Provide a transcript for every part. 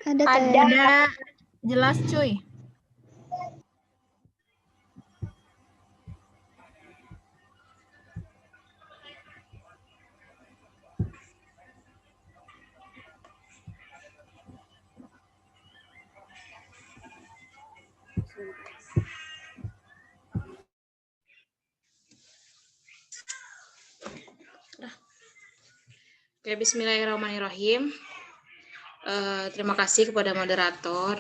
Ada, Teh. Ada. Jelas, cuy. Oke, bismillahirrahmanirrahim. Terima kasih kepada moderator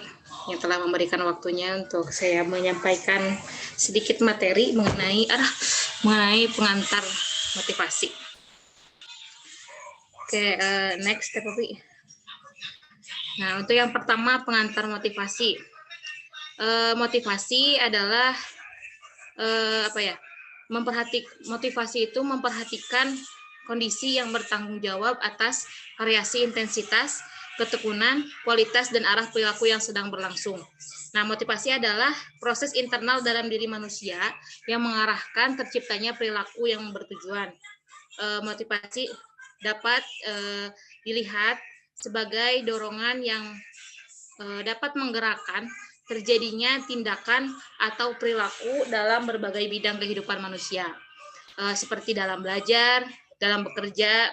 yang telah memberikan waktunya untuk saya menyampaikan sedikit materi mengenai pengantar motivasi. Oke, next step, Popi. Nah, untuk yang pertama pengantar motivasi. Motivasi adalah motivasi itu memperhatikan kondisi yang bertanggung jawab atas variasi intensitas, ketekunan, kualitas, dan arah perilaku yang sedang berlangsung. Nah, motivasi adalah proses internal dalam diri manusia yang mengarahkan terciptanya perilaku yang bertujuan. Motivasi dapat dilihat sebagai dorongan yang dapat menggerakkan terjadinya tindakan atau perilaku dalam berbagai bidang kehidupan manusia, seperti dalam belajar, dalam bekerja.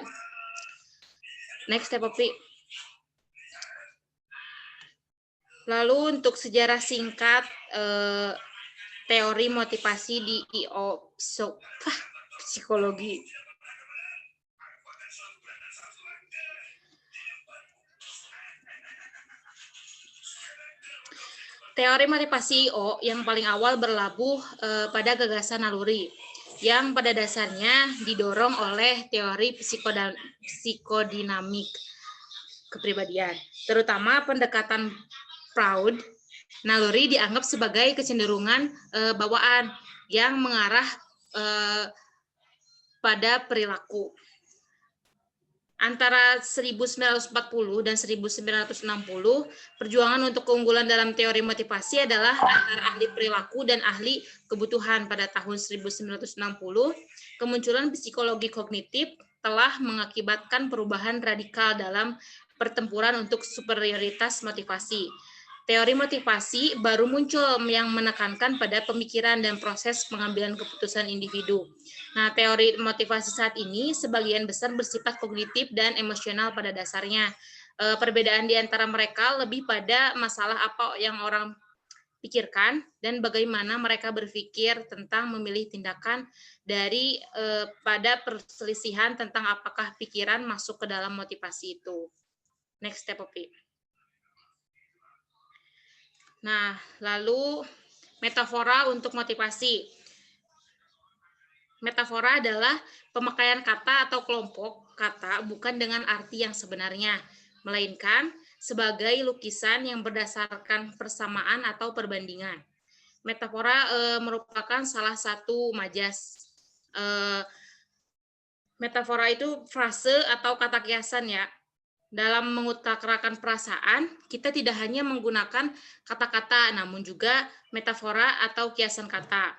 Next step, Popi. Lalu untuk sejarah singkat teori motivasi di psikologi. Teori motivasi IO yang paling awal berlabuh pada gagasan naluri yang pada dasarnya didorong oleh teori psikodinamik kepribadian, terutama pendekatan Freud. Naluri dianggap sebagai kecenderungan bawaan yang mengarah pada perilaku. Antara 1940 dan 1960, perjuangan untuk keunggulan dalam teori motivasi adalah antara ahli perilaku dan ahli kebutuhan. Pada tahun 1960, kemunculan psikologi kognitif telah mengakibatkan perubahan radikal dalam pertempuran untuk superioritas motivasi. Teori motivasi baru muncul yang menekankan pada pemikiran dan proses pengambilan keputusan individu. Nah, teori motivasi saat ini sebagian besar bersifat kognitif dan emosional pada dasarnya. Perbedaan di antara mereka lebih pada masalah apa yang orang pikirkan dan bagaimana mereka berpikir tentang memilih tindakan dari pada perselisihan tentang apakah pikiran masuk ke dalam motivasi itu. Next step, Popi. Nah, lalu metafora untuk motivasi. Metafora adalah pemakaian kata atau kelompok kata bukan dengan arti yang sebenarnya, melainkan sebagai lukisan yang berdasarkan persamaan atau perbandingan. Metafora merupakan salah satu majas. Metafora itu frase atau kata kiasan ya. Dalam mengutarakan perasaan, kita tidak hanya menggunakan kata-kata, namun juga metafora atau kiasan kata.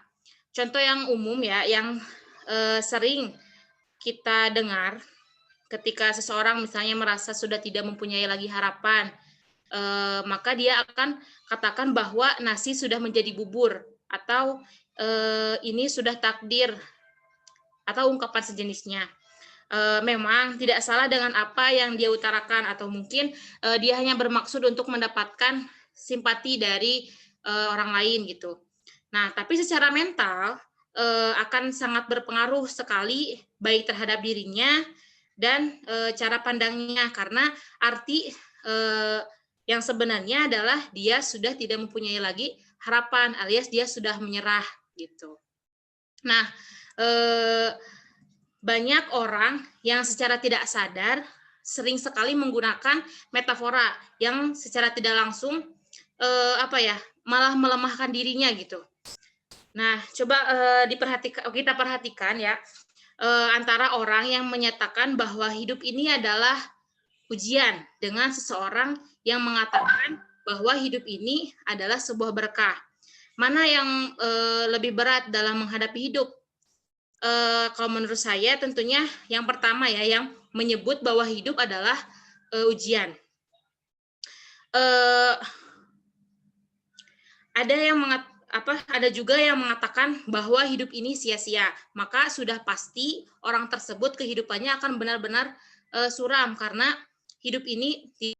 Contoh yang umum ya, yang sering kita dengar ketika seseorang misalnya merasa sudah tidak mempunyai lagi harapan, maka dia akan katakan bahwa nasi sudah menjadi bubur, atau ini sudah takdir, atau ungkapan sejenisnya. Memang tidak salah dengan apa yang dia utarakan, atau mungkin dia hanya bermaksud untuk mendapatkan simpati dari orang lain gitu. Nah, tapi secara mental akan sangat berpengaruh sekali baik terhadap dirinya dan cara pandangnya, karena arti yang sebenarnya adalah dia sudah tidak mempunyai lagi harapan, alias dia sudah menyerah gitu. Nah, banyak orang yang secara tidak sadar sering sekali menggunakan metafora yang secara tidak langsung malah melemahkan dirinya gitu. Nah, coba kita perhatikan ya, antara orang yang menyatakan bahwa hidup ini adalah ujian dengan seseorang yang mengatakan bahwa hidup ini adalah sebuah berkah. Mana yang lebih berat dalam menghadapi hidup? Kalau menurut saya tentunya yang pertama ya, yang menyebut bahwa hidup adalah ujian. eh, ada juga yang mengatakan bahwa hidup ini sia-sia, maka sudah pasti orang tersebut kehidupannya akan benar-benar suram karena hidup ini